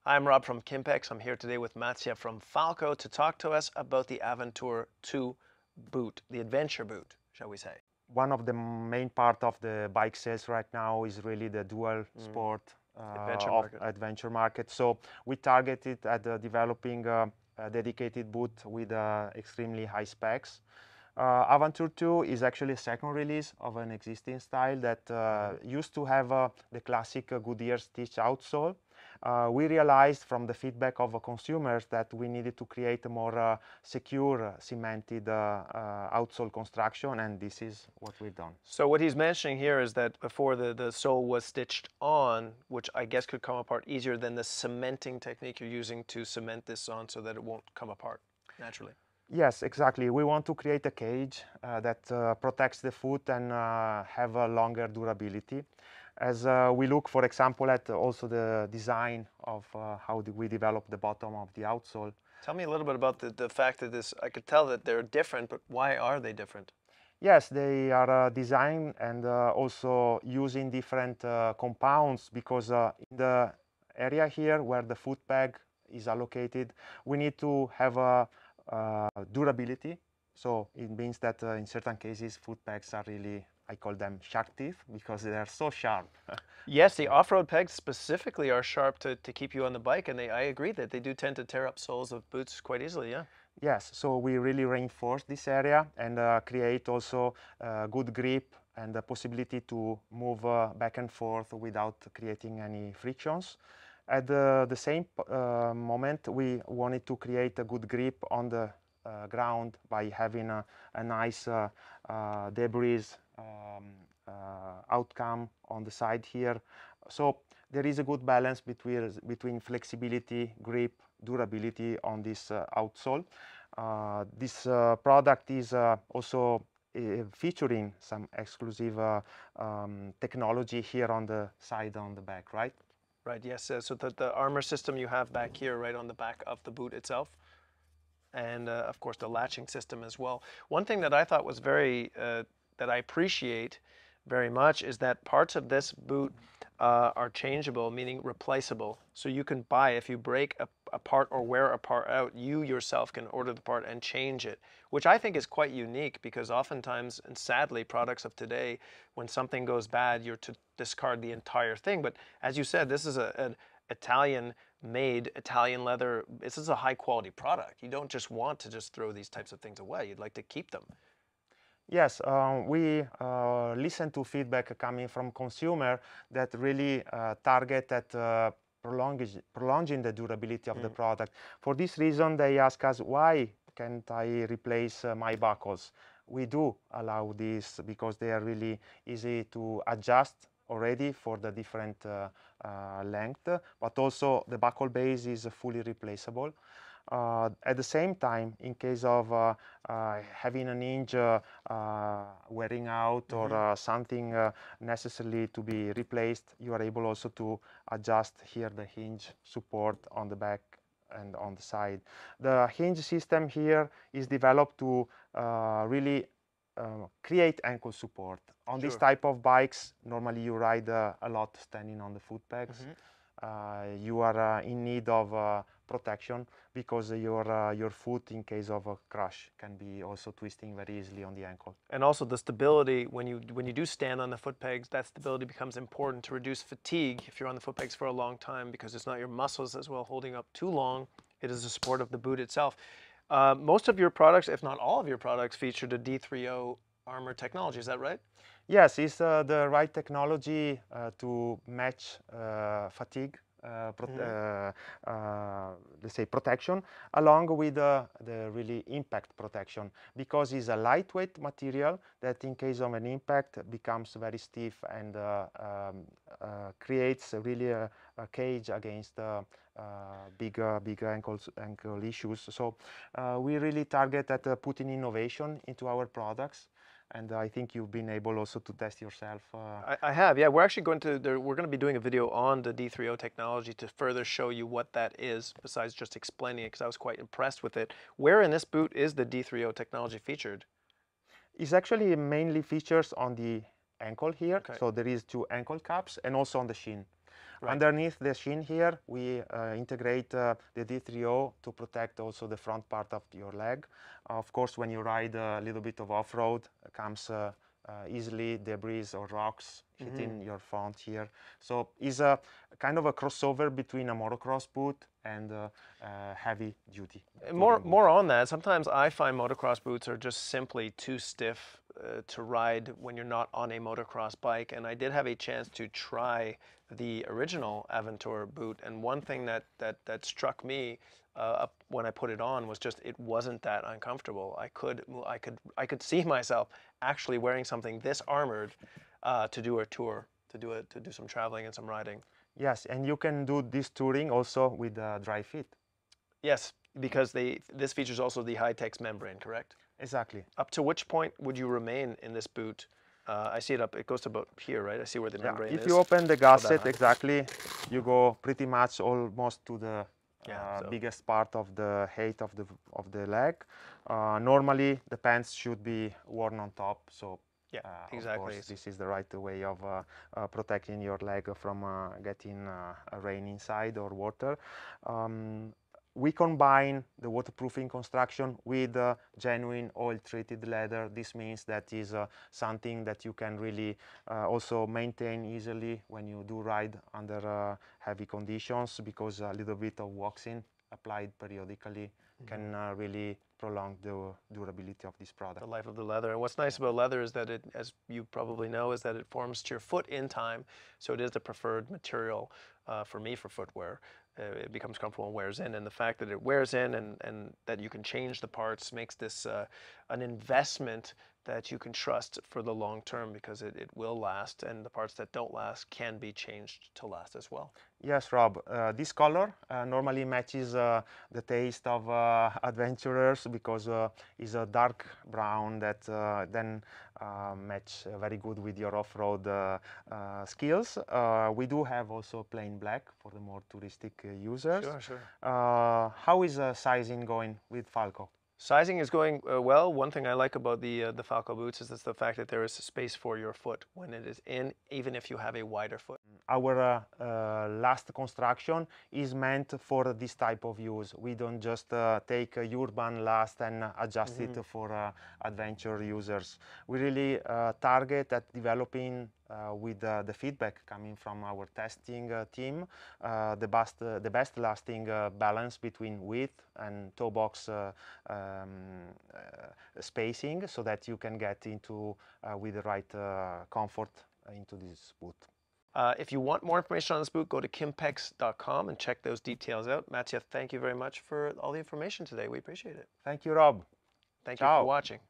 I'm Rob from Kimpex. I'm here today with Mattia from Falco to talk to us about the Avantour2 boot, the adventure boot, shall we say. One of the main part of the bike sales right now is really the dual sport adventure market. So we targeted at developing a dedicated boot with extremely high specs. Avantour2 is actually a second release of an existing style that used to have the classic Goodyear stitch outsole. We realized from the feedback of consumers that we needed to create a more secure, cemented outsole construction, and this is what we've done. So what he's mentioning here is that before the sole was stitched on, which I guess could come apart easier than the cementing technique you're using to cement this on so that it won't come apart naturally. Yes, exactly. We want to create a cage that protects the foot and have a longer durability. As we look, for example, at also the design of how we develop the bottom of the outsole. Tell me a little bit about the fact that I could tell that they're different, but why are they different? Yes, they are designed and also using different compounds because in the area here where the foot peg is allocated, we need to have a durability. So it means that in certain cases, foot pegs are really, I call them shark teeth because they are so sharp. Yes, the off-road pegs specifically are sharp to keep you on the bike, and I agree that they do tend to tear up soles of boots quite easily, yeah. Yes, so we really reinforce this area and create also good grip and the possibility to move back and forth without creating any frictions. At the same moment, we wanted to create a good grip on the ground by having a nice debris outcome on the side here. So there is a good balance between flexibility, grip, durability on this outsole. This product is also featuring some exclusive technology here on the side, on the back, right? Right, yes. So the armor system you have back here, right on the back of the boot itself, and of course the latching system as well. One thing that I thought was that I appreciate very much is that parts of this boot are changeable, meaning replaceable. So you can buy, if you break a part or wear a part out, you yourself can order the part and change it, which I think is quite unique because oftentimes, and sadly, products of today, when something goes bad, you're to discard the entire thing. But as you said, this is an Italian-made, Italian leather. This is a high-quality product. You don't just want to just throw these types of things away. You'd like to keep them. Yes, we listen to feedback coming from consumer that really target at prolonging the durability of the product. For this reason, they ask us, why can't I replace my buckles? We do allow this because they are really easy to adjust already for the different length, but also the buckle base is fully replaceable. At the same time, in case of having an hinge wearing out or something necessarily to be replaced, you are able also to adjust here the hinge support on the back and on the side. The hinge system here is developed to really create ankle support. On this type of bikes, normally you ride a lot standing on the foot pegs. You are in need of protection because your foot, in case of a crash, can be also twisting very easily on the ankle. And also the stability, when you do stand on the foot pegs, that stability becomes important to reduce fatigue if you're on the foot pegs for a long time, because it's not your muscles as well holding up too long. It is the support of the boot itself. Most of your products, if not all of your products, feature the D3O armor technology. Is that right? Yes, it's the right technology to match fatigue, let's say protection, along with the really impact protection, because it's a lightweight material that in case of an impact becomes very stiff and creates really a cage against big ankle issues. So we really target at putting innovation into our products. And I think you've been able also to test yourself. I have, yeah. We're actually going to be doing a video on the D3O technology to further show you what that is, besides just explaining it, because I was quite impressed with it. Where in this boot is the D3O technology featured? It's actually mainly features on the ankle here. Okay. So there is 2 ankle caps and also on the shin. Right. Underneath the shin here, we integrate the D3O to protect also the front part of your leg. Of course, when you ride a little bit of off-road, comes easily debris or rocks hitting your front here. So it's a kind of a crossover between a motocross boot and heavy duty. More on that. Sometimes I find motocross boots are just simply too stiff to ride when you're not on a motocross bike. And I did have a chance to try the original Avantour boot, and one thing that struck me when I put it on was just it wasn't that uncomfortable. I could see myself actually wearing something this armored to do a tour, to do some traveling and some riding. Yes, and you can do this touring also with dry fit. Yes, because this features also the high-tex membrane, correct? Exactly. Up to which point would you remain in this boot? I see it goes to about here, right? I see where the membrane is. If you open the gusset, exactly, you go pretty much almost to the biggest part of the height of the leg. Normally, the pants should be worn on top, so yeah, exactly. Of course, this is the right way of protecting your leg from getting rain inside or water. We combine the waterproofing construction with genuine oil-treated leather. This means that is something that you can really also maintain easily when you do ride under heavy conditions, because a little bit of waxing applied periodically can really prolong the durability of this product. The life of the leather. And what's nice about leather is that it, as you probably know, is that it forms to your foot in time. So it is the preferred material for me for footwear. It becomes comfortable and wears in. And the fact that it wears in and that you can change the parts makes this an investment that you can trust for the long term, because it will last, and the parts that don't last can be changed to last as well. Yes, Rob. This color normally matches the taste of adventurers, because it's a dark brown that then match very good with your off-road skills. We do have also plain black for the more touristic users. Sure, sure. How is sizing going with Falco? Sizing is going well. One thing I like about the Falco boots is the fact that there is space for your foot when it is in, even if you have a wider foot. Our last construction is meant for this type of use. We don't just take a urban last and adjust it for adventure users. We really target at developing with the feedback coming from our testing team, the best lasting balance between width and toe box spacing, so that you can get into with the right comfort into this boot. If you want more information on this boot, go to kimpex.com and check those details out. Mattia, thank you very much for all the information today. We appreciate it. Thank you, Rob. Thank you for watching.